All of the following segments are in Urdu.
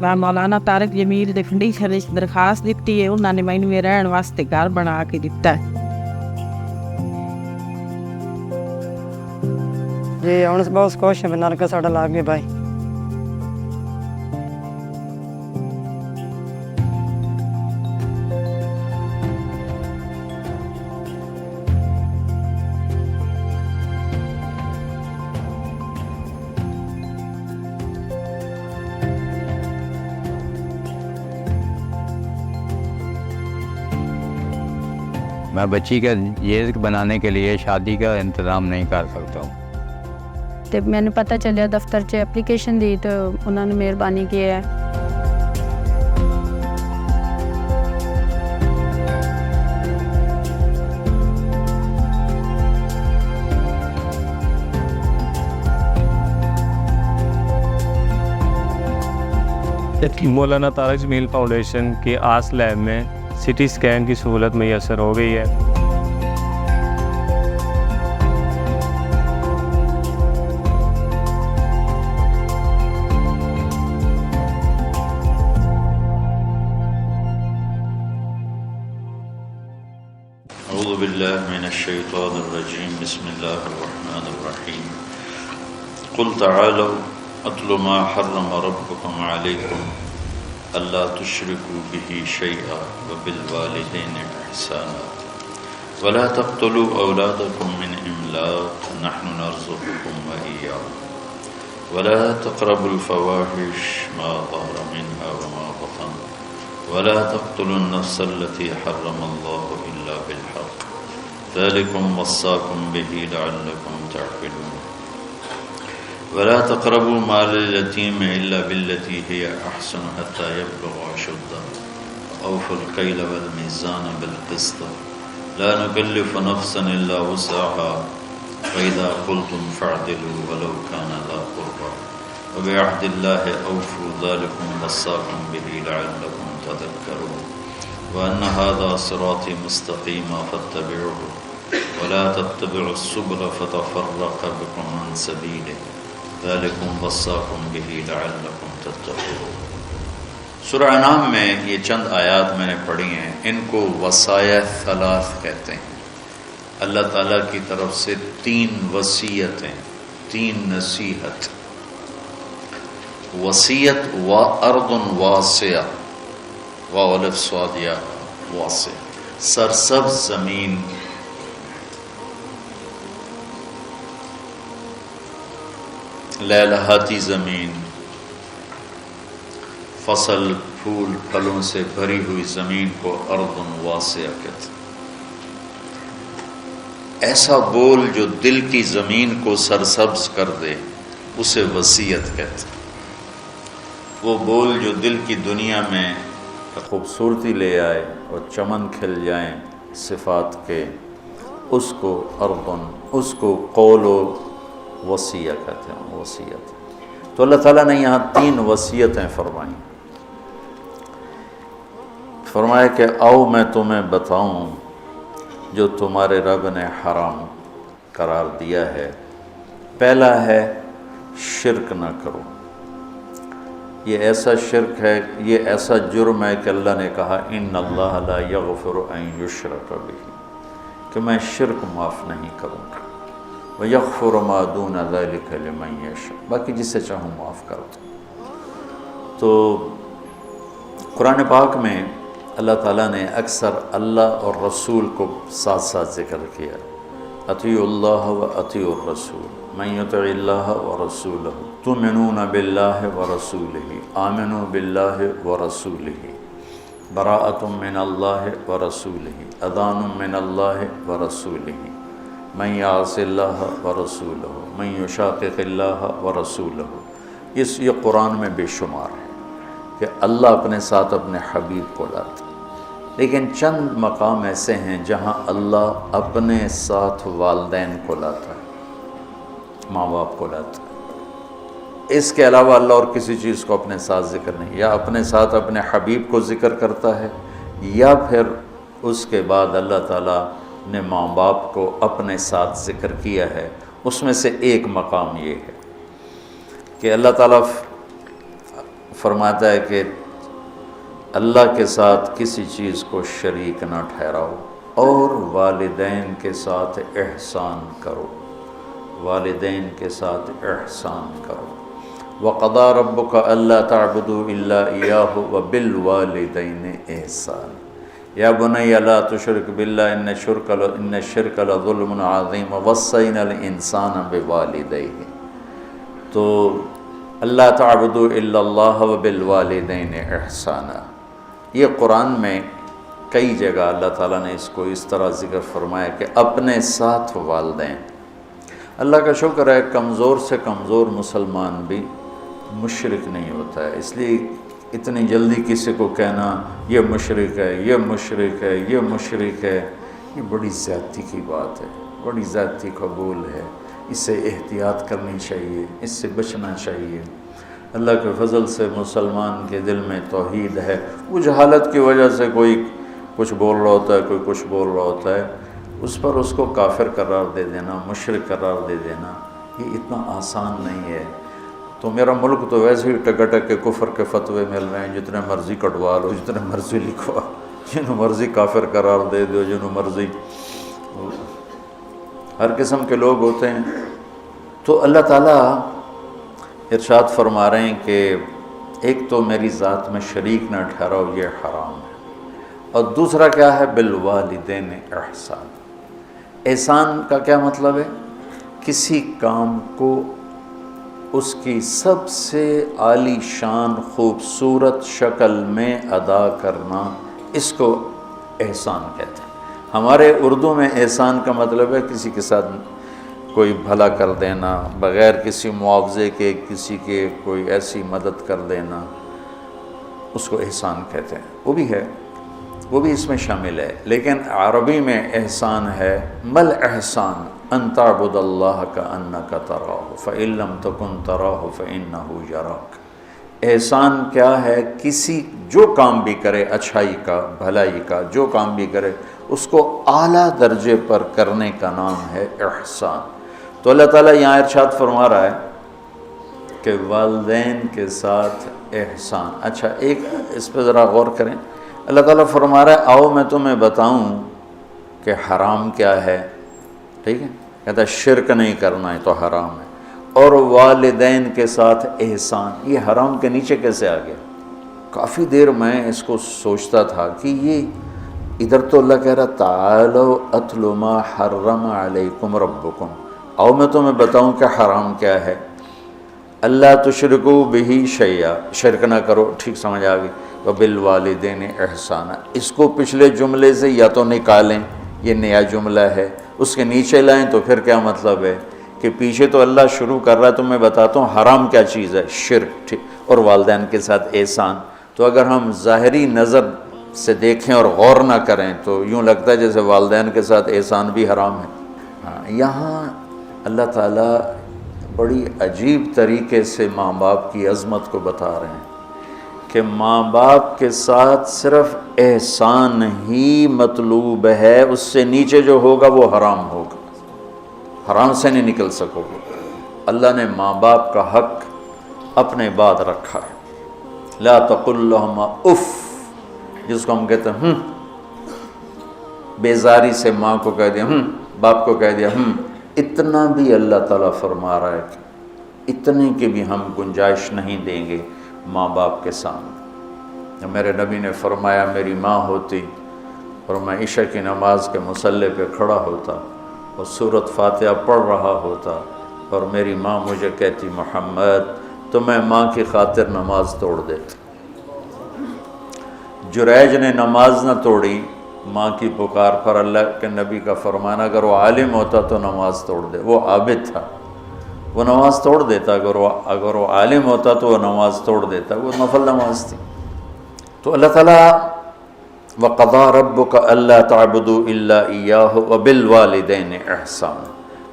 ਮੈਂ ਮੌਲਾਨਾ ਤਾਰਿਕ ਜਮੀਲ ਦੇ ਕੰਡੀਸ਼ਨ ਵਿੱਚ ਦਰਖਾਸਤ ਦਿੱਤੀ ਹੈ। ਉਹਨਾਂ ਨੇ ਮੈਨੂੰ ਇਹ ਰਹਿਣ ਵਾਸਤੇ ਘਰ ਬਣਾ ਕੇ ਦਿੱਤਾ ਹੈ। جی ہوں بہت خوش ہیں نلکا ساڈا لا گئے بھائی۔ میں بچی کا یہ بنانے کے لیے شادی کا انتظام نہیں کر سکتا ہوں۔ تو میں نے پتہ چلیا دفتر چ اپلیکیشن دی تو انہوں نے مہربانی کی ہے۔ مولانا طارق جمیل فاؤنڈیشن کے آس لیب میں سی ٹی اسکین کی سہولت میسر ہو گئی ہے۔ اعوذ باللہ من الشیطان الرجیم، بسم اللہ الرحمن الرحیم۔ قل تعالوا اتل ما حرم ربکم علیکم الا تشرکوا به شیئا وبالوالدین احسانا ولا تقتلوا اولادکم من املاق نحن نرزقکم وإیاهم ولا تقربوا الفواحش ما ظهر منها وما بطن ولا تقتلوا النفس التي حرم الله إلا بالحق ذلكم وصاكم به لعلكم تعقلون ولا تقربوا مال اليتيم إلا بالتي هي أحسن حتى يبلغ أشده وأوفوا الكيل والميزان بالقسط لا نكلف نفسا إلا وسعها وإذا قلتم فاعدلوا ولو كان ذا قربى وبعهد الله أوفوا ذلكم وصاكم به لعلكم تذكرون وأن هذا صراطي مستقيما فاتبعوه ولا تتبعوا السبل فتفرق بكم عن سبيله ذلكم وصاكم به لعلكم تتقون۔ سورہ انعام میں یہ چند آیات میں نے پڑھی ہیں، ان کو وصایا ثلاث کہتے ہیں۔ اللہ تعالیٰ کی طرف سے 3 وصیتیں، 3 نصیحت۔ وصیت و ارض واسعہ، واو الف صاد یا واسع، سرسبز زمین، لہلہاتی زمین، فصل پھول پھلوں سے بھری ہوئی زمین کو ارض واسعہ کہتے ہیں۔ ایسا بول جو دل کی زمین کو سرسبز کر دے اسے وصیت کہتے ہیں۔ وہ بول جو دل کی دنیا میں خوبصورتی لے آئے اور چمن کھل جائیں صفات کے، اس کو ارضن، اس کو قول و وصیہ کہتے ہیں، وصیت۔ تو اللہ تعالیٰ نے یہاں 3 وصیتیں فرمائیں۔ فرمایا کہ آؤ میں تمہیں بتاؤں جو تمہارے رب نے حرام قرار دیا ہے۔ پہلا ہے شرک نہ کرو۔ یہ ایسا شرک ہے، یہ ایسا جرم ہے کہ اللہ نے کہا ان اللہ لا یغفر ان یشرک بہ، کہ میں شرک معاف نہیں کروں گا، ویغفر ما دون ذلک لمن یشاء، باقی جسے چاہوں معاف کر دوں۔ تو قرآن پاک میں اللہ تعالیٰ نے اکثر اللہ اور رسول کو ساتھ ساتھ ذکر کیا، اطیعوا اللہ و اطیعوا الرسول، من یطع اللہ ورسولہ تؤمنون باللہ ورسولہ، آمنوا باللہ ورسولہ، براءۃ من اللہ ورسولہ، اذان من اللہ ورسولہ، من یعص اللہ ورسولہ، من یشاقق اللہ ورسولہ۔ یہ قرآن میں بے شمار ہے کہ اللہ اپنے ساتھ اپنے حبیب کو لاتا، لیکن چند مقام ایسے ہیں جہاں اللہ اپنے ساتھ والدین کو لاتا ہے، ماں باپ کو لاتا ہے۔ اس کے علاوہ اللہ اور کسی چیز کو اپنے ساتھ ذکر نہیں، یا اپنے ساتھ اپنے حبیب کو ذکر کرتا ہے، یا پھر اس کے بعد اللہ تعالیٰ نے ماں باپ کو اپنے ساتھ ذکر کیا ہے۔ اس میں سے ایک مقام یہ ہے کہ اللہ تعالیٰ فرماتا ہے کہ اللہ کے ساتھ کسی چیز کو شریک نہ ٹھہراؤ اور والدین کے ساتھ احسان کرو، والدین کے ساتھ احسان کرو۔ وَقَضَى رَبُّكَ أَلَّا تَعْبُدُوا إِلَّا إِيَّاهُ وَبِالْوَالِدَيْنِ إِحْسَانًا يَا بُنَيَّ لَا تُشْرِكْ بِاللَّهِ إِنَّ الشِّرْكَ لَظُلْمٌ عَظِيمٌ وَوَصَّيْنَا الْإِنسَانَ بِوَالِدَيْهِ۔ تو اللہ تعبدوا الا اللہ وبالوالدین احسانا، یہ قرآن میں کئی جگہ اللہ تعالیٰ نے اس کو اس طرح ذکر فرمایا کہ اپنے ساتھ والدین۔ اللہ کا شکر ہے کمزور سے کمزور مسلمان بھی مشرک نہیں ہوتا ہے، اس لیے اتنی جلدی کسی کو کہنا یہ مشرک ہے، یہ مشرک ہے، یہ مشرک ہے، یہ بڑی زیادتی کی بات ہے، بڑی زیادتی قبول ہے، اس سے احتیاط کرنی چاہیے، اس سے بچنا چاہیے۔ اللہ کے فضل سے مسلمان کے دل میں توحید ہے، وہ جہالت کی وجہ سے کوئی کچھ بول رہا ہوتا ہے، کوئی کچھ بول رہا ہوتا ہے، اس پر اس کو کافر قرار دے دینا، مشرک قرار دے دینا، یہ اتنا آسان نہیں ہے۔ تو میرا ملک تو ویسے ہی ٹکٹک کے کفر کے فتوے مل رہے ہیں، جتنے مرضی کٹوا لو، جتنے مرضی لکھوا، جنہوں مرضی کافر قرار دے دو، جنہوں مرضی، ہر قسم کے لوگ ہوتے ہیں۔ تو اللہ تعالیٰ ارشاد فرما رہے ہیں کہ ایک تو میری ذات میں شریک نہ ٹھہراؤ، یہ حرام ہے، اور دوسرا کیا ہے؟ بالوالدین احسان۔ احسان کا کیا مطلب ہے؟ کسی کام کو اس کی سب سے عالی شان خوبصورت شکل میں ادا کرنا، اس کو احسان کہتے ہیں۔ ہمارے اردو میں احسان کا مطلب ہے کسی کے ساتھ کوئی بھلا کر دینا، بغیر کسی معاوضے کے کسی کے کوئی ایسی مدد کر دینا، اس کو احسان کہتے ہیں۔ وہ بھی ہے، وہ بھی اس میں شامل ہے، لیکن عربی میں احسان ہے مل احسان ان تعبد اللہ کأنک تراہ فإن لم تکن تراہ فإنہ یراک۔ احسان کیا ہے؟ کسی جو کام بھی کرے، اچھائی کا، بھلائی کا، جو کام بھی کرے، اس کو اعلیٰ درجے پر کرنے کا نام ہے احسان۔ تو اللہ تعالیٰ یہاں ارشاد فرما رہا ہے کہ والدین کے ساتھ احسان۔ اچھا، ایک اس پہ ذرا غور کریں، اللہ تعالیٰ فرما رہا ہے آؤ میں تمہیں بتاؤں کہ حرام کیا ہے، ٹھیک ہے؟ کہتا ہے شرک نہیں کرنا ہے تو حرام ہے، اور والدین کے ساتھ احسان، یہ حرام کے نیچے کیسے آ گیا؟ کافی دیر میں اس کو سوچتا تھا کہ یہ ادھر تو اللہ کہہ رہا تعالوا اتل ما حرم علیکم ربکم، آؤ میں تمہیں بتاؤں کہ حرام کیا ہے، اللہ تشرکوا بہ شیئا، شرک نہ کرو، ٹھیک سمجھ آ گئی، وبالوالدین احسانا۔ اس کو پچھلے جملے سے یا تو نکالیں، یہ نیا جملہ ہے، اس کے نیچے لائیں تو پھر کیا مطلب ہے کہ پیچھے تو اللہ شروع کر رہا ہے، تو میں بتاتا ہوں حرام کیا چیز ہے، شرک، ٹھیک، اور والدین کے ساتھ احسان۔ تو اگر ہم ظاہری نظر سے دیکھیں اور غور نہ کریں تو یوں لگتا ہے جیسے والدین کے ساتھ احسان بھی حرام ہے۔ ہاں، یہاں اللہ تعالیٰ بڑی عجیب طریقے سے ماں باپ کی عظمت کو بتا رہے ہیں کہ ماں باپ کے ساتھ صرف احسان ہی مطلوب ہے، اس سے نیچے جو ہوگا وہ حرام ہوگا، حرام سے نہیں نکل سکو گے۔ اللہ نے ماں باپ کا حق اپنے بعد رکھا ہے، لا تقل لہما اف، جس کو ہم کہتے ہیں بیزاری سے ماں کو کہہ دیا باپ کو کہہ دیا اتنا بھی اللہ تعالیٰ فرما رہا ہے کہ اتنے کی بھی ہم گنجائش نہیں دیں گے ماں باپ کے سامنے۔ میرے نبی نے فرمایا میری ماں ہوتی اور میں عشاء کی نماز کے مصلی پہ کھڑا ہوتا اور سورۃ فاتحہ پڑھ رہا ہوتا اور میری ماں مجھے کہتی محمد تو میں ماں کی خاطر نماز توڑ دیتا۔ جریج نے نماز نہ توڑی ماں کی پکار پر، اللہ کے نبی کا فرمانا اگر وہ عالم ہوتا تو نماز توڑ دے، وہ عابد تھا، وہ نماز توڑ دیتا، اگر وہ عالم ہوتا تو وہ نماز توڑ دیتا، وہ نفل نماز تھی۔ تو اللہ تعالیٰ وَقَضَى رَبُّكَ أَلَّا تَعْبُدُوا إِلَّا إِيَّاهُ وَبِالْوَالِدَيْنِ احسان،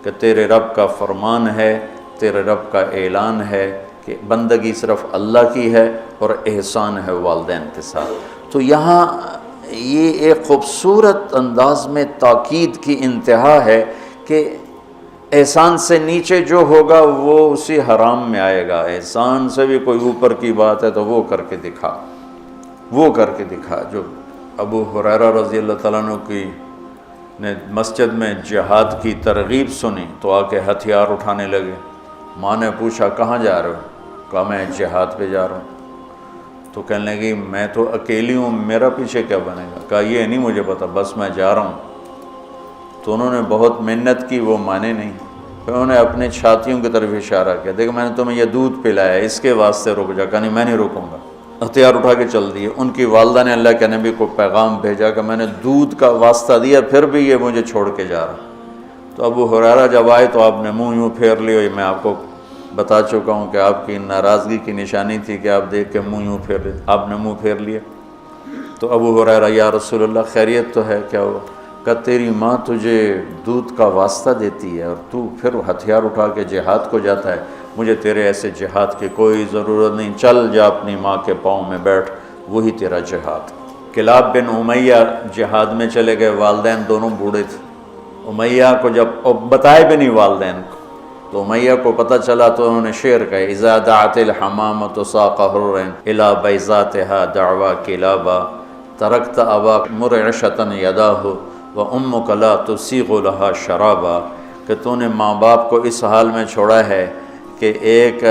کہ تیرے رب کا فرمان ہے، تیرے رب کا اعلان ہے کہ بندگی صرف اللہ کی ہے اور احسان ہے والدین کے ساتھ۔ تو یہاں یہ ایک خوبصورت انداز میں تاکید کی انتہا ہے کہ احسان سے نیچے جو ہوگا وہ اسی حرام میں آئے گا. احسان سے بھی کوئی اوپر کی بات ہے تو وہ کر کے دکھا, وہ کر کے دکھا. جو ابو ہریرہ رضی اللہ تعالیٰ عنہ کی نے مسجد میں جہاد کی ترغیب سنی تو آ کے ہتھیار اٹھانے لگے. ماں نے پوچھا کہاں جا رہے ہو؟ کہا میں جہاد پہ جا رہا ہوں. تو کہنے لگی میں تو اکیلی ہوں, میرا پیچھے کیا بنے گا؟ کہا یہ نہیں مجھے پتا, بس میں جا رہا ہوں. تو انہوں نے بہت محنت کی, وہ مانے نہیں. پھر انہوں نے اپنے چھاتیوں کی طرف اشارہ کیا, دیکھ میں نے تمہیں یہ دودھ پلایا ہے, اس کے واسطے رک جا. کہا نہیں میں نہیں رکوں گا. ہتھیار اٹھا کے چل دیے. ان کی والدہ نے اللہ کے نبی کو پیغام بھیجا کہ میں نے دودھ کا واسطہ دیا, پھر بھی یہ مجھے چھوڑ کے جا رہا. تو ابو ہریرہ جب آئے تو آپ نے منہ یوں پھیر لیا. یہ میں آپ کو بتا چکا ہوں کہ آپ کی ناراضگی کی نشانی تھی کہ آپ دیکھ کے منہ یوں پھیر لیا. آپ نے منہ پھیر لیا. تو ابو ہریرہ یا رسول اللہ خیریت تو ہے؟ کیا ہوا؟ کہ تیری ماں تجھے دودھ کا واسطہ دیتی ہے اور تو پھر ہتھیار اٹھا کے جہاد کو جاتا ہے. مجھے تیرے ایسے جہاد کی کوئی ضرورت نہیں, چل جا اپنی ماں کے پاؤں میں بیٹھ, وہی تیرا جہاد. کلاب بن امیہ جہاد میں چلے گئے, والدین دونوں بوڑھے تھے. امیہ کو جب بتائے بھی نہیں والدین کو, تو امیہ کو پتہ چلا تو انہوں نے شعر کہا اذا دعت الحمامۃ ساق حر الی بیضاتها دعوا کلابا ترکت ابا مرعشۃ یداہ وامک لا تسیغ لها شرابا. کہ تو نے ماں باپ کو اس حال میں چھوڑا ہے کہ ایک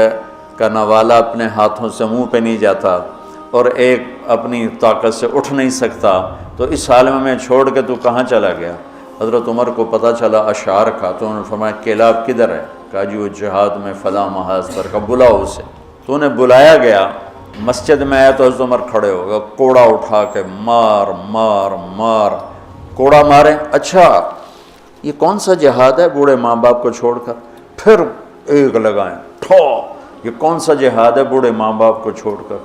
کا نوالا اپنے ہاتھوں سے منہ پہ نہیں جاتا اور ایک اپنی طاقت سے اٹھ نہیں سکتا, تو اس حال میں چھوڑ کے تو کہاں چلا گیا؟ حضرت عمر کو پتہ چلا اشعار کا, تو انہوں نے فرمایا کلاب کدھر ہے؟ کہا جی وہ جہاد میں فلاں محاذ پر. کا بلاؤ اسے. تو انہیں بلایا گیا, مسجد میں آیا تو حضرت عمر کھڑے ہو گئے, کوڑا اٹھا کے مار مار مار, کوڑا مارے. اچھا یہ کون سا جہاد ہے بوڑھے ماں باپ کو چھوڑ کر؟ پھر ایک لگائیں ٹھو, یہ کون سا جہاد ہے بوڑھے ماں باپ کو چھوڑ کر؟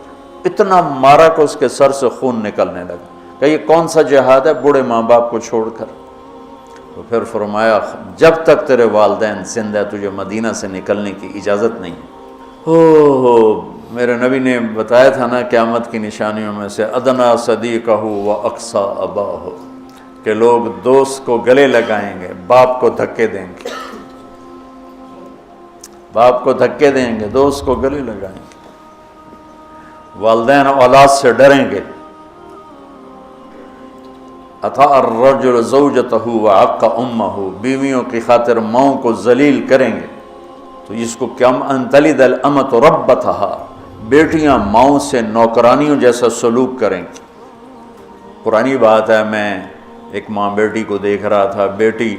اتنا مارا کہ اس کے سر سے خون نکلنے لگا. کہ یہ کون سا جہاد ہے بوڑھے ماں باپ کو چھوڑ کر؟ تو پھر فرمایا جب تک تیرے والدین زندہ ہے تجھے مدینہ سے نکلنے کی اجازت نہیں. میرے نبی نے بتایا تھا نا قیامت کی نشانیوں میں سے ادنا صدیقہ و اقصا اباہ, کہ لوگ دوست کو گلے لگائیں گے, باپ کو دھکے دیں گے, باپ کو دھکے دیں گے, دوست کو گلے لگائیں گے. والدین اولاد سے ڈریں گے. اطاع الرجل زوجتہ وعق امہ, بیویوں کی خاطر ماؤں کو ذلیل کریں گے. تو جس کو کم ان تلد الامۃ ربتہا, بیٹیاں ماؤں سے نوکرانیوں جیسا سلوک کریں گی. پرانی بات ہے, میں ایک ماں بیٹی کو دیکھ رہا تھا, بیٹی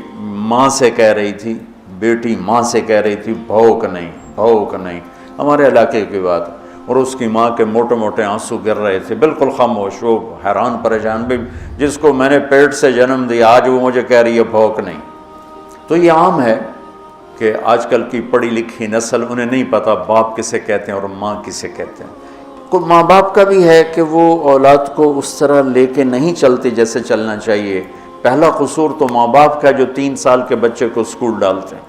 ماں سے کہہ رہی تھی, بیٹی ماں سے کہہ رہی تھی بھوک نہیں بھوک نہیں, ہمارے علاقے کی بات, اور اس کی ماں کے موٹے موٹے آنسو گر رہے تھے, بالکل خاموش, وہ حیران پریشان بھی, جس کو میں نے پیٹ سے جنم دیا آج وہ مجھے کہہ رہی ہے بھوک نہیں. تو یہ عام ہے کہ آج کل کی پڑھی لکھی نسل انہیں نہیں پتہ باپ کسے کہتے ہیں اور ماں کسے کہتے ہیں. کوئی ماں باپ کا بھی ہے کہ وہ اولاد کو اس طرح لے کے نہیں چلتے جیسے چلنا چاہیے. پہلا قصور تو ماں باپ کا جو 3 سال کے بچے کو اسکول ڈالتے ہیں.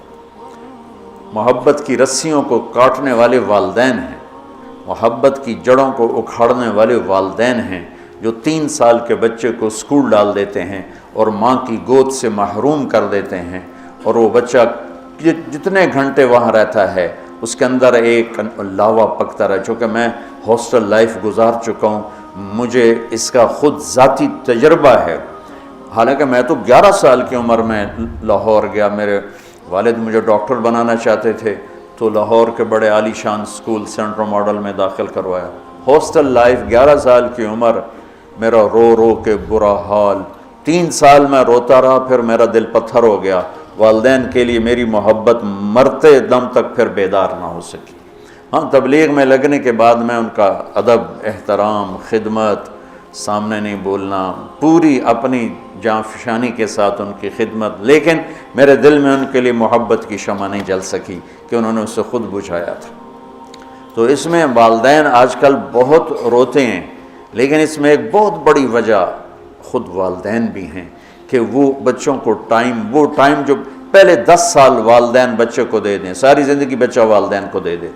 محبت کی رسیوں کو کاٹنے والے والدین ہیں, محبت کی جڑوں کو اکھاڑنے والے والدین ہیں جو 3 سال کے بچے کو اسکول ڈال دیتے ہیں اور ماں کی گود سے محروم کر دیتے ہیں, اور وہ بچہ جتنے گھنٹے وہاں رہتا ہے اس کے اندر ایک لاوا پکتا رہا. چونکہ میں ہاسٹل لائف گزار چکا ہوں, مجھے اس کا خود ذاتی تجربہ ہے. حالانکہ میں تو 11 سال کی عمر میں لاہور گیا, میرے والد مجھے ڈاکٹر بنانا چاہتے تھے, تو لاہور کے بڑے عالی شان اسکول سینٹرل ماڈل میں داخل کروایا. ہاسٹل لائف 11 سال کی عمر, میرا رو رو کے برا حال, 3 سال میں روتا رہا, پھر میرا دل پتھر ہو گیا. والدین کے لیے میری محبت مرتے دم تک پھر بیدار نہ ہو سکی. ہاں تبلیغ میں لگنے کے بعد میں ان کا ادب, احترام, خدمت, سامنے نہیں بولنا, پوری اپنی جاں فشانی کے ساتھ ان کی خدمت, لیکن میرے دل میں ان کے لیے محبت کی شمع نہیں جل سکی کہ انہوں نے اسے خود بجھایا تھا. تو اس میں والدین آج کل بہت روتے ہیں, لیکن اس میں ایک بہت بڑی وجہ خود والدین بھی ہیں کہ وہ بچوں کو وہ ٹائم جو پہلے 10 سال والدین بچے کو دے دیں, ساری زندگی بچہ والدین کو دے دے,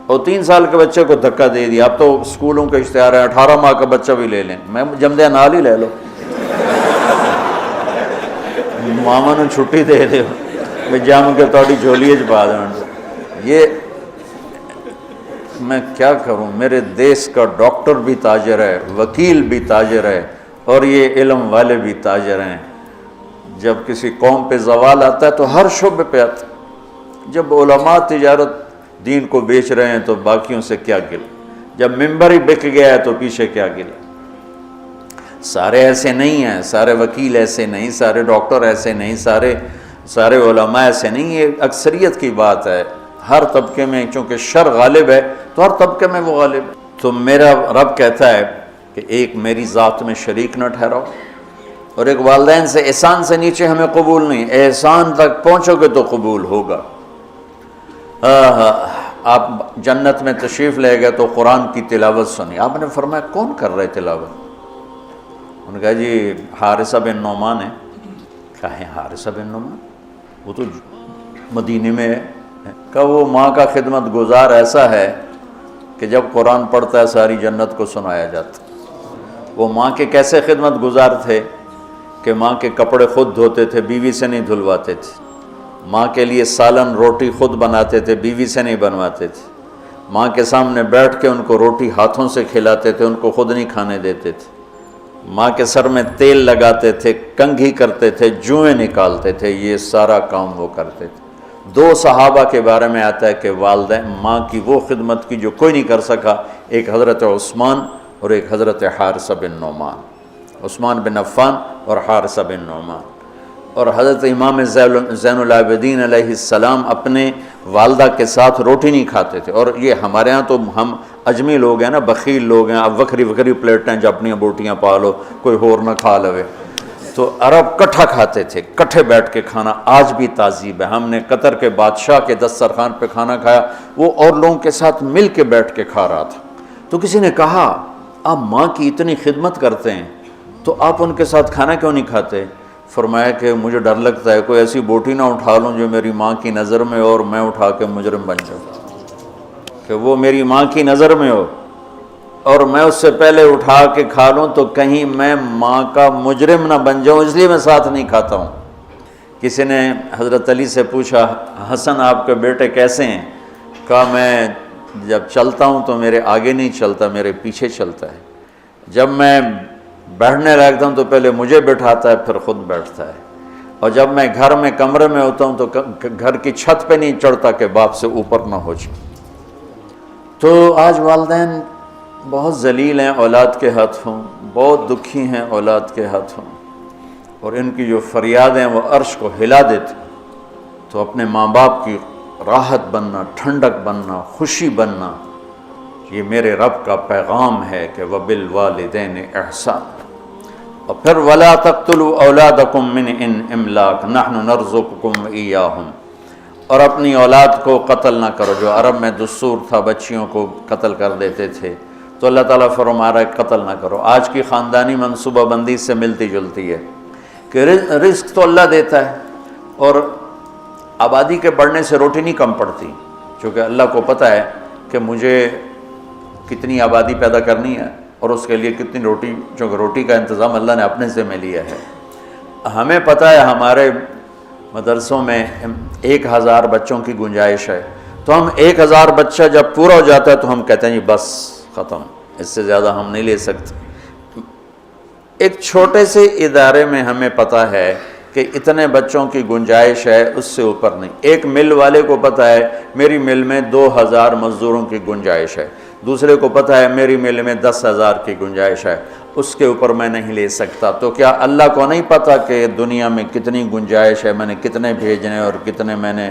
اور 3 سال کے بچے کو دھکا دے دیا. اب تو اسکولوں کا اشتہار ہے 18 ماہ کا بچہ بھی لے لیں, میں جمدے نال ہی لے لو, ماما نے چھٹی دے دے, میں جام کے توڑی جھولی چ پا دیں. یہ میں کیا کروں، میرے دیس کا ڈاکٹر بھی تاجر ہے، وکیل بھی تاجر ہے، اور یہ علم والے بھی تاجر ہیں. جب کسی قوم پہ زوال آتا ہے تو ہر شعبے پہ آتا ہے. جب علماء تجارت دین کو بیچ رہے ہیں تو باقیوں سے کیا گلا، جب ممبر ہی بک گیا ہے تو پیچھے کیا گلا. سارے ایسے نہیں ہیں، سارے وکیل ایسے نہیں، سارے ڈاکٹر ایسے نہیں، سارے علماء ایسے نہیں. یہ اکثریت کی بات ہے. ہر طبقے میں چونکہ شر غالب ہے تو ہر طبقے میں وہ غالب ہے. تو میرا رب کہتا ہے کہ ایک میری ذات میں شریک نہ ٹھہراؤ، اور ایک والدین سے احسان سے نیچے ہمیں قبول نہیں. احسان تک پہنچو گے تو قبول ہوگا. آپ جنت میں تشریف لے گئے تو قرآن کی تلاوت سنی. آپ نے فرمایا کون کر رہے تلاوت؟ انہوں نے کہا جی حارثہ بن نعمان ہے. کہا ہے حارثہ بن نعمان؟ وہ تو مدینے میں ہے. کہا وہ ماں کا خدمت گزار ایسا ہے کہ جب قرآن پڑھتا ہے ساری جنت کو سنایا جاتا. وہ ماں کے کیسے خدمت گزار تھے کہ ماں کے کپڑے خود دھوتے تھے، بیوی سے نہیں دھلواتے تھے. ماں کے لیے سالن روٹی خود بناتے تھے، بیوی سے نہیں بنواتے تھے. ماں کے سامنے بیٹھ کے ان کو روٹی ہاتھوں سے کھلاتے تھے، ان کو خود نہیں کھانے دیتے تھے. ماں کے سر میں تیل لگاتے تھے، کنگھی کرتے تھے، جوئیں نکالتے تھے. یہ سارا کام وہ کرتے تھے. 2 صحابہ کے بارے میں آتا ہے کہ والدین ماں کی وہ خدمت کی جو کوئی نہیں کر سکا. ایک حضرت عثمان اور ایک حضرت حارثہ بن نعمان. عثمان بن عفان اور حارثہ بن نعمان. اور حضرت امام زین العابدین علیہ السلام اپنے والدہ کے ساتھ روٹی نہیں کھاتے تھے. اور یہ ہمارے ہاں تو ہم اجمی لوگ ہیں نا، بخیل لوگ ہیں. اب وکھری پلیٹیں جو اپنی بوٹیاں پا لو، کوئی اور نہ کھا لوے. تو عرب کٹھا کھاتے تھے، کٹھے بیٹھ کے کھانا. آج بھی تہذیب ہے. ہم نے قطر کے بادشاہ کے دسترخوان پہ کھانا کھایا، وہ اور لوگوں کے ساتھ مل کے بیٹھ کے کھا رہا تھا. تو کسی نے کہا آپ ماں کی اتنی خدمت کرتے ہیں تو آپ ان کے ساتھ کھانا کیوں نہیں کھاتے؟ فرمایا کہ مجھے ڈر لگتا ہے کوئی ایسی بوٹی نہ اٹھا لوں جو میری ماں کی نظر میں ہو اور میں اٹھا کے مجرم بن جاؤں. کہ وہ میری ماں کی نظر میں ہو اور میں اس سے پہلے اٹھا کے کھا لوں تو کہیں میں ماں کا مجرم نہ بن جاؤں، اس لیے میں ساتھ نہیں کھاتا ہوں. کسی نے حضرت علی سے پوچھا حسن آپ کے بیٹے کیسے ہیں؟ کہا میں جب چلتا ہوں تو میرے آگے نہیں چلتا، میرے پیچھے چلتا ہے. جب میں بیٹھنے لگتا ہوں تو پہلے مجھے بٹھاتا ہے پھر خود بیٹھتا ہے. اور جب میں گھر میں کمرے میں ہوتا ہوں تو گھر کی چھت پہ نہیں چڑھتا کہ باپ سے اوپر نہ ہو جائے. تو آج والدین بہت ذلیل ہیں اولاد کے ہاتھوں، بہت دکھی ہیں اولاد کے ہاتھوں، اور ان کی جو فریادیں وہ عرش کو ہلا دیتی. تو اپنے ماں باپ کی راحت بننا، ٹھنڈک بننا، خوشی بننا، یہ میرے رب کا پیغام ہے کہ وَبِالْوَالِدَيْنِ إِحْسَانًا. اور پھر وَلَا تَقْتُلُوا أَوْلَادَكُم مِّنْ إِمْلَاقٍ نَحْنُ نَرْزُقُكُمْ وَإِيَّاهُمْ. اور اپنی اولاد کو قتل نہ کرو. جو عرب میں دستور تھا بچیوں کو قتل کر دیتے تھے، تو اللہ تعالیٰ فرما رہا ہے قتل نہ کرو. آج کی خاندانی منصوبہ بندی سے ملتی جلتی ہے کہ رزق تو اللہ دیتا ہے، اور آبادی کے بڑھنے سے روٹی نہیں کم پڑتی، چونکہ اللہ کو پتہ ہے کہ مجھے کتنی آبادی پیدا کرنی ہے اور اس کے لیے کتنی روٹی، چونکہ روٹی کا انتظام اللہ نے اپنے ذمہ لیا ہے. ہمیں پتہ ہے ہمارے مدرسوں میں 1000 بچوں کی گنجائش ہے، تو ہم 1000 بچہ جب پورا ہو جاتا ہے تو ہم کہتے ہیں جی بس ختم، اس سے زیادہ ہم نہیں لے سکتے. ایک چھوٹے سے ادارے میں ہمیں پتہ ہے کہ اتنے بچوں کی گنجائش ہے، اس سے اوپر نہیں. ایک مل والے کو پتہ ہے میری مل میں 2000 مزدوروں کی گنجائش ہے، دوسرے کو پتہ ہے میری مل میں 10,000 کی گنجائش ہے، اس کے اوپر میں نہیں لے سکتا. تو کیا اللہ کو نہیں پتہ کہ دنیا میں کتنی گنجائش ہے، میں نے کتنے بھیجنے اور کتنے میں نے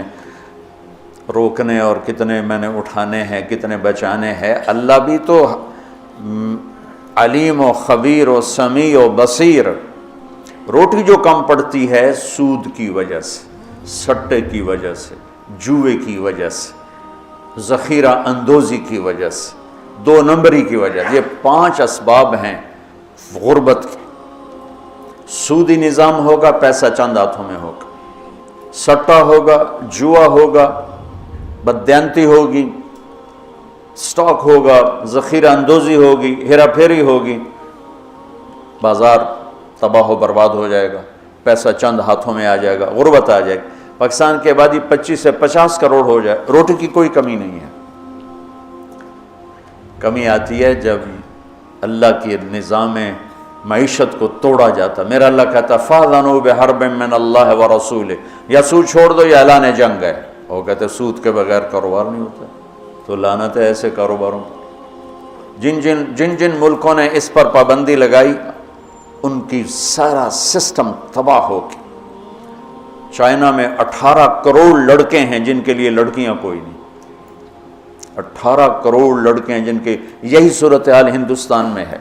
روکنے اور کتنے میں نے اٹھانے ہیں، کتنے بچانے ہیں؟ اللہ بھی تو علیم و خبیر و سمیع و بصیر. روٹی جو کم پڑتی ہے سود کی وجہ سے، سٹے کی وجہ سے، جوئے کی وجہ سے، ذخیرہ اندوزی کی وجہ سے، 2 نمبری کی وجہ سے. یہ 5 اسباب ہیں غربت کی. سودی نظام ہوگا، پیسہ چند ہاتھوں میں ہوگا. سٹا ہوگا، جوا ہوگا، بددیانتی ہوگی، سٹاک ہوگا، ذخیرہ اندوزی ہوگی، ہیرا پھیری ہوگی، بازار تباہ و برباد ہو جائے گا، پیسہ چند ہاتھوں میں آ جائے گا، غربت آ جائے گی. پاکستان کی آبادی 25 سے 50 کروڑ ہو جائے، روٹی کی کوئی کمی نہیں ہے۔ کمی آتی ہے جب اللہ کی نظام معیشت کو توڑا جاتا۔ میرا اللہ کہتا فَأْذَنُوا بِحَرْبٍ مِّنَ اللَّهِ وَرَسُولِهِ، یا سود چھوڑ دو یا اعلان جنگ ہے۔ وہ کہتے سود کے بغیر کاروبار نہیں ہوتا۔ تو لعنت ہے ایسے کاروباروں پر۔ جن ملکوں نے اس پر پابندی لگائی ان کی سارا سسٹم تباہ ہو گیا۔ چائنا میں 18 کروڑ لڑکے ہیں جن کے لیے لڑکیاں کوئی نہیں۔ 18 کروڑ لڑکے ہیں جن کے، یہی صورتحال ہندوستان میں ہے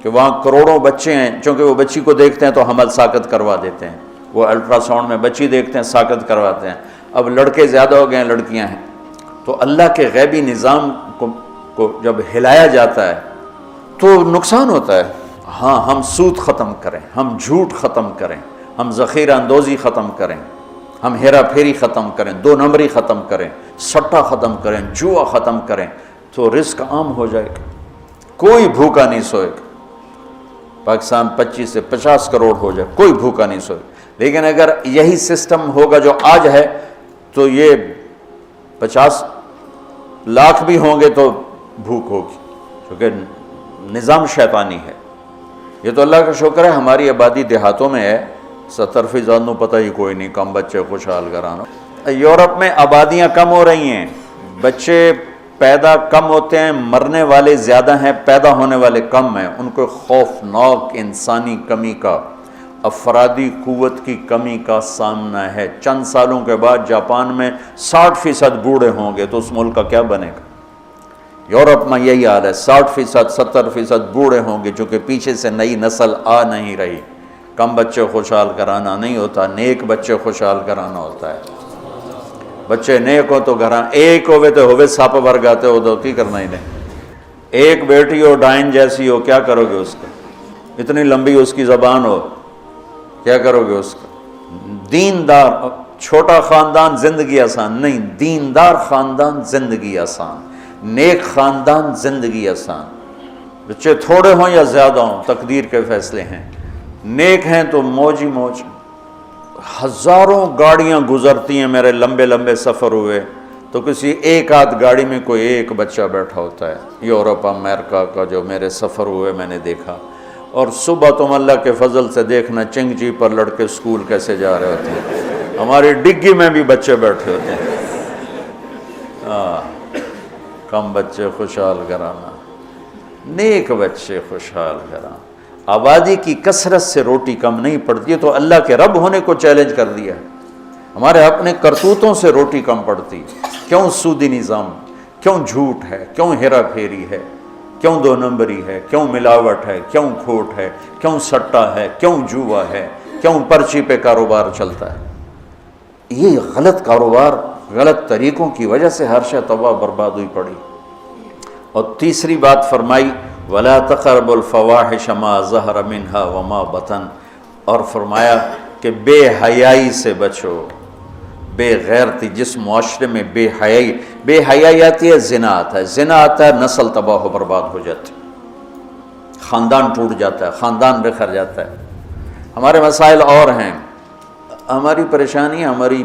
کہ وہاں کروڑوں بچے ہیں، چونکہ وہ بچی کو دیکھتے ہیں تو حمل ساقط کروا دیتے ہیں، وہ الٹرا ساؤنڈ میں بچی دیکھتے ہیں ساقط کرواتے ہیں۔ اب لڑکے زیادہ ہو گئے ہیں، لڑکیاں ہیں۔ تو اللہ کے غیبی نظام کو جب ہلایا جاتا ہے تو نقصان ہوتا ہے۔ ہاں، ہم سود ختم کریں، ہم جھوٹ ختم کریں، ہم ذخیرہ اندوزی ختم کریں، ہم ہیرا پھیری ختم کریں، 2 نمبری ختم کریں، سٹا ختم کریں، جوا ختم کریں، تو رزق عام ہو جائے گا، کوئی بھوکا نہیں سوئے گا۔ پاکستان 25 سے 50 کروڑ ہو جائے، کوئی بھوکا نہیں سوئے گا۔ لیکن اگر یہی سسٹم ہوگا جو آج ہے تو یہ 50 لاکھ بھی ہوں گے تو بھوک ہوگی، کیونکہ نظام شیطانی ہے۔ یہ تو اللہ کا شکر ہے ہماری آبادی دیہاتوں میں ہے، 70% نو پتہ ہی کوئی نہیں، کم بچے خوشحال گھرانا۔ یورپ میں آبادیاں کم ہو رہی ہیں، بچے پیدا کم ہوتے ہیں، مرنے والے زیادہ ہیں، پیدا ہونے والے کم ہیں۔ ان کو خوفناک انسانی کمی کا، افرادی قوت کی کمی کا سامنا ہے۔ چند سالوں کے بعد جاپان میں 60% بوڑھے ہوں گے تو اس ملک کا کیا بنے گا؟ یورپ میں یہی حال ہے، 60%، 70% بوڑھے ہوں گے، چونکہ پیچھے سے نئی نسل آ نہیں رہی۔ کم بچے خوشحال کرانا نہیں ہوتا، نیک بچے خوشحال کرانا ہوتا ہے۔ بچے نیک ہو تو گھراں، ایک ہوئے تو ہوئے سپ ورگاتے ہو تو کی کرنا ہی نہیں۔ ایک بیٹی ہو ڈائن جیسی ہو، کیا کرو گے اس کا؟ اتنی لمبی اس کی زبان ہو، کیا کرو گے اس کا؟ دیندار، چھوٹا خاندان زندگی آسان نہیں، دیندار خاندان زندگی آسان، نیک خاندان زندگی آسان۔ بچے تھوڑے ہوں یا زیادہ ہوں تقدیر کے فیصلے ہیں، نیک ہیں تو موج ہی موج۔ ہزاروں گاڑیاں گزرتی ہیں، میرے لمبے لمبے سفر ہوئے تو کسی ایک آدھ گاڑی میں کوئی ایک بچہ بیٹھا ہوتا ہے۔ یورپ امریکہ کا جو میرے سفر ہوئے میں نے دیکھا، اور صبح تم اللہ کے فضل سے دیکھنا چنگجی پر لڑکے سکول کیسے جا رہے ہوتے ہیں، ہماری ڈگی میں بھی بچے بیٹھے ہوتے ہیں۔ کم بچے خوشحال گھرانا، نیک بچے خوشحال گھرانا۔ آبادی کی کثرت سے روٹی کم نہیں پڑتی ہے، تو اللہ کے رب ہونے کو چیلنج کر دیا ہے۔ ہمارے اپنے کرتوتوں سے روٹی کم پڑتی، کیوں سودی نظام، کیوں جھوٹ ہے، کیوں ہیرا پھیری ہے، کیوں 2 نمبری ہے، کیوں ملاوٹ ہے، کیوں کھوٹ ہے، کیوں سٹا ہے، کیوں جوا ہے، کیوں پرچی پہ کاروبار چلتا ہے۔ یہ غلط کاروبار، غلط طریقوں کی وجہ سے ہر شے تباہ برباد ہوئی پڑی۔ اور تیسری بات فرمائی وَلَا تَقْرَبُوا الْفَوَاحِشَ مَا ظَهَرَ مِنْهَا وَمَا بَطَنَ، اور فرمایا کہ بے حیائی سے بچو، بے غیرتی۔ جس معاشرے میں بے حیائی آتی ہے، زنا آتا ہے، زنا آتا ہے، نسل تباہ و برباد ہو جاتی ہے، خاندان ٹوٹ جاتا ہے، خاندان بکھر جاتا ہے۔ ہمارے مسائل اور ہیں، ہماری پریشانی ہماری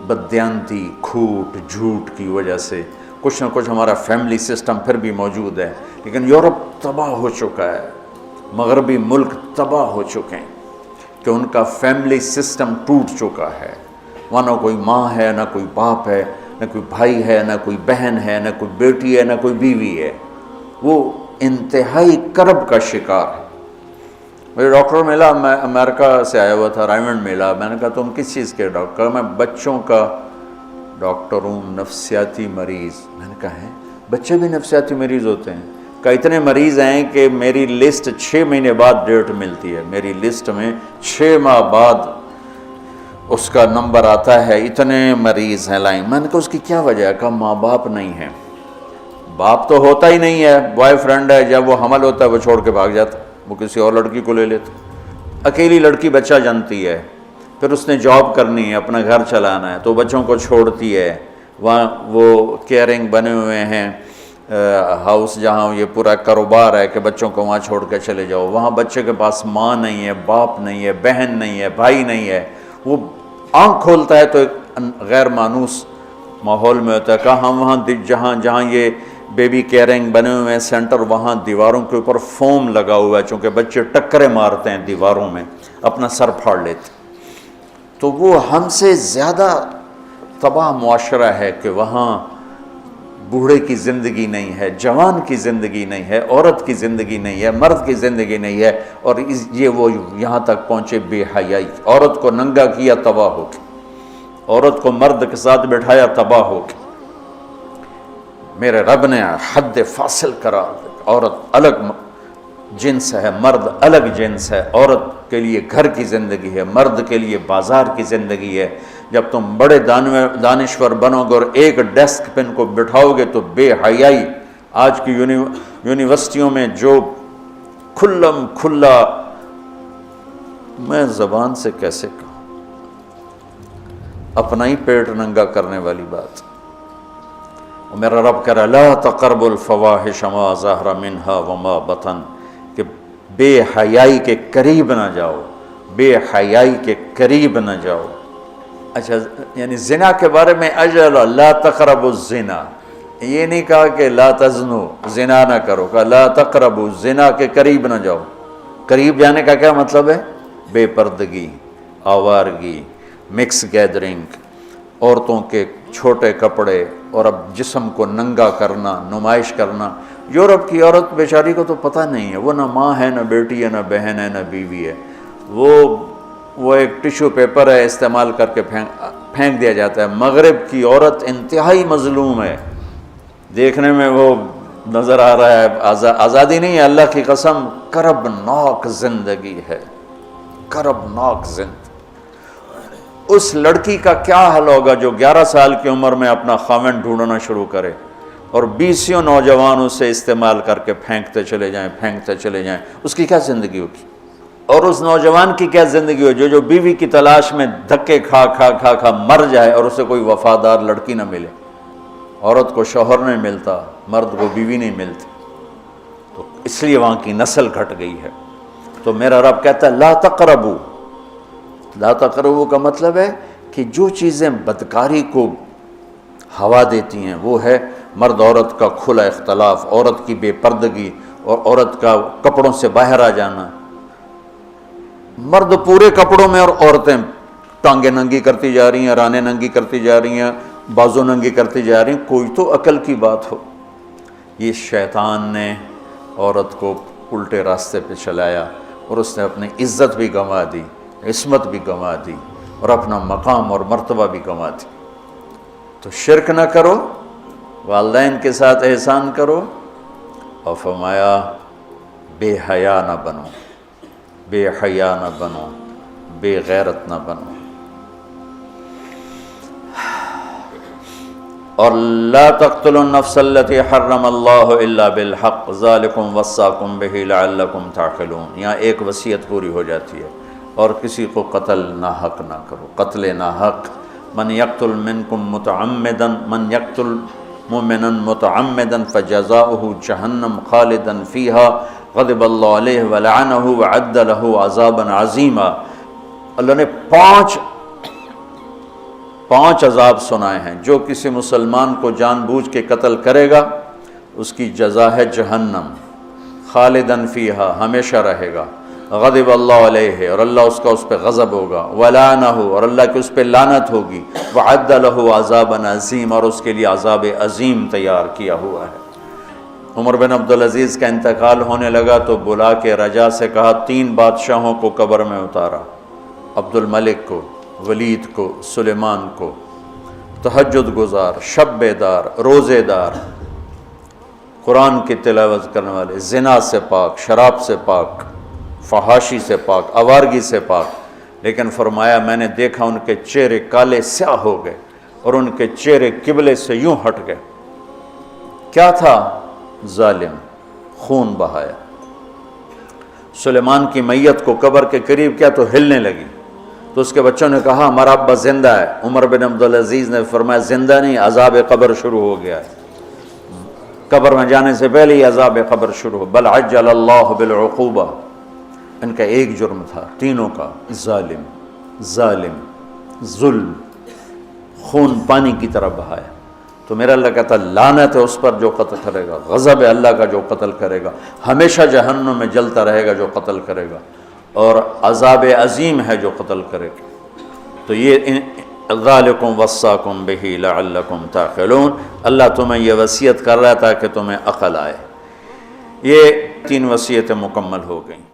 بددیانتی، کھوٹ، جھوٹ کی وجہ سے کچھ نہ کچھ ہمارا فیملی سسٹم پھر بھی موجود ہے، لیکن یورپ تباہ ہو چکا ہے، مغربی ملک تباہ ہو چکے ہیں کہ ان کا فیملی سسٹم ٹوٹ چکا ہے۔ وہاں نہ کوئی ماں ہے، نہ کوئی باپ ہے، نہ کوئی بھائی ہے، نہ کوئی بہن ہے، نہ کوئی بیٹی ہے، نہ کوئی بیوی ہے۔ وہ انتہائی کرب کا شکار ہے۔ مجھے ڈاکٹر ملا، میں امریکہ سے آیا ہوا تھا، رائمنڈ ملا۔ میں نے کہا تم کس چیز کے ڈاکٹر؟ میں بچوں کا ڈاکٹر ہوں، نفسیاتی مریض۔ میں نے کہا ہے بچے بھی نفسیاتی مریض ہوتے ہیں؟ کہ اتنے مریض ہیں کہ میری لسٹ 6 مہینے بعد ڈیٹ ملتی ہے، میری لسٹ میں 6 ماہ بعد اس کا نمبر آتا ہے، اتنے مریض ہیں لائن۔ میں نے کہا اس کی کیا وجہ ہے؟ کہا ماں باپ نہیں ہے۔ باپ تو ہوتا ہی نہیں ہے، بوائے فرینڈ ہے، جب وہ حمل ہوتا ہے وہ چھوڑ کے بھاگ جاتا، وہ کسی اور لڑکی کو لے لیتا۔ اکیلی لڑکی بچہ جنتی ہے، پھر اس نے جاب کرنی ہے، اپنا گھر چلانا ہے، تو بچوں کو چھوڑتی ہے۔ وہاں وہ کیئرنگ بنے ہوئے ہیں ہاؤس، جہاں یہ پورا کاروبار ہے کہ بچوں کو وہاں چھوڑ کے چلے جاؤ۔ وہاں بچے کے پاس ماں نہیں ہے، باپ نہیں ہے، بہن نہیں ہے، بھائی نہیں ہے، وہ آنکھ کھولتا ہے تو ایک غیر مانوس ماحول میں ہوتا ہے. کہاں وہاں جہاں یہ بیبی کیئرنگ بنے ہوئے ہیں سینٹر، وہاں دیواروں کے اوپر فوم لگا ہوا ہے، چونکہ بچے ٹکرے مارتے ہیں دیواروں میں، اپنا سر پھاڑ لیتے. تو وہ ہم سے زیادہ تباہ معاشرہ ہے کہ وہاں بوڑھے کی زندگی نہیں ہے، جوان کی زندگی نہیں ہے، عورت کی زندگی نہیں ہے، مرد کی زندگی نہیں ہے. اور یہ وہ یہاں تک پہنچے بے حیائی. عورت کو ننگا کیا تباہ ہو کے، عورت کو مرد کے ساتھ بٹھایا تباہ ہو کے. میرے رب نے حد فاصل کرا. عورت الگ جنس ہے، مرد الگ جنس ہے. عورت کے لیے گھر کی زندگی ہے، مرد کے لیے بازار کی زندگی ہے. جب تم بڑے دانشور بنو گے اور ایک ڈیسک پہ ان کو بٹھاؤ گے تو بے حیائی. آج کی یونیورسٹیوں میں جو کھلم کھلا، میں زبان سے کیسے کہوں، اپنا ہی پیٹ ننگا کرنے والی بات. اور میرا رب کہہ رہا لا تقربوا الفواحش ما ظہر منها وما بطن، کہ بے حیائی کے قریب نہ جاؤ، بے حیائی کے قریب نہ جاؤ. اچھا، یعنی زنا کے بارے میں اجل لا تقربوا الزنا، یہ نہیں کہا کہ لا تزنو، زنا نہ کرو، کہا لا تقربوا، زنا کے قریب نہ جاؤ. قریب جانے کا کیا مطلب ہے؟ بے پردگی، آوارگی، مکس گیدرنگ، عورتوں کے چھوٹے کپڑے اور اب جسم کو ننگا کرنا، نمائش کرنا. یورپ کی عورت بیچاری کو تو پتہ نہیں ہے، وہ نہ ماں ہے، نہ بیٹی ہے، نہ بہن ہے، نہ بیوی ہے. وہ ایک ٹیشو پیپر ہے، استعمال کر کے پھینک دیا جاتا ہے. مغرب کی عورت انتہائی مظلوم ہے، دیکھنے میں وہ نظر آ رہا ہے آزادی نہیں ہے، اللہ کی قسم کربناک زندگی ہے، کربناک زندگی. اس لڑکی کا کیا حل ہوگا جو 11 سال کی عمر میں اپنا خاوند ڈھونڈنا شروع کرے اور 20 نوجوان اسے استعمال کر کے پھینکتے چلے جائیں. اس کی کیا زندگی ہوگی؟ اور اس نوجوان کی کیا زندگی ہوگی جو بیوی کی تلاش میں دھکے کھا مر جائے اور اسے کوئی وفادار لڑکی نہ ملے. عورت کو شوہر نہیں ملتا، مرد کو بیوی نہیں ملتی، تو اس لیے وہاں کی نسل گھٹ گئی ہے. تو میرا رب کہتا ہے لا تقربوا. لا تقربوا کا مطلب ہے کہ جو چیزیں بدکاری کو ہوا دیتی ہیں وہ ہے مرد عورت کا کھلا اختلاف، عورت کی بے پردگی اور عورت کا کپڑوں سے باہر آ جانا. مرد پورے کپڑوں میں اور عورتیں ٹانگیں ننگی کرتی جا رہی ہیں، رانیں ننگی کرتی جا رہی ہیں، بازو ننگی کرتی جا رہی ہیں. کوئی تو عقل کی بات ہو. یہ شیطان نے عورت کو الٹے راستے پہ چلایا اور اس نے اپنی عزت بھی گنوا دی، عصمت بھی گنوا دی اور اپنا مقام اور مرتبہ بھی گنوا دی. تو شرک نہ کرو، والدین کے ساتھ احسان کرو، اور فرمایا بے حیا نہ بنو، بے حیا نہ بنو، بے غیرت نہ بنو. اور لا تقتلوا النفس التي حرم اللہ الا بالحق ذالکم وصاکم بہ لعلکم تعقلون. یہاں ایک وصیت پوری ہو جاتی ہے. اور کسی کو قتل ناحق نہ کرو، قتل ناحق. من یقتل منکم متعمدا، من یقتل مؤمنا متعمدا فجزاؤہ جہنم خالدا فیہا غضب اللہ علیہ ولعنہ وعد له عذابا عظیما. اللہ نے پانچ عذاب سنائے ہیں. جو کسی مسلمان کو جان بوجھ کے قتل کرے گا اس کی جزا ہے جہنم، خالدن فیہا، ہمیشہ رہے گا، غضب اللہ علیہ، اور اللہ اس پہ غضب ہوگا، ولعنہ، اور اللہ کی اس پہ لعنت ہوگی، وعد له عذابا عظیم، اور اس کے لیے عذاب عظیم تیار کیا ہوا ہے. عمر بن عبدالعزیز کا انتقال ہونے لگا تو بلا کے رجا سے کہا 3 بادشاہوں کو قبر میں اتارا، عبد الملک کو، ولید کو، سلیمان کو. تہجد گزار، شب بیدار، روزے دار، قرآن کی تلاوت کرنے والے، زنا سے پاک، شراب سے پاک، فحاشی سے پاک، آوارگی سے پاک. لیکن فرمایا میں نے دیکھا ان کے چہرے کالے سیاہ ہو گئے اور ان کے چہرے قبلے سے یوں ہٹ گئے. کیا تھا؟ ظالم، خون بہایا. سلیمان کی میت کو قبر کے قریب کیا تو ہلنے لگی. تو اس کے بچوں نے کہا ہمارا ابا زندہ ہے. عمر بن عبدالعزیز نے فرمایا زندہ نہیں، عذاب قبر شروع ہو گیا ہے. قبر میں جانے سے پہلے ہی عذاب قبر شروع ہو. بل عجل اللہ بالعقوبہ. ان کا ایک جرم تھا تینوں کا، ظالم، ظالم، ظلم، خون پانی کی طرح بہایا، تو میرا اللہ کہتا لعنت ہے اس پر جو قتل کرے گا، غضب ہے اللہ کا جو قتل کرے گا، ہمیشہ جہنم میں جلتا رہے گا جو قتل کرے گا، اور عذاب عظیم ہے جو قتل کرے گا۔ تو یہ ذالکم وصاکم بہ لعلکم تعقلون، اللہ تمہیں یہ وصیت کر رہا ہے تاکہ تمہیں عقل آئے۔ یہ 3 وصیتیں مکمل ہو گئیں۔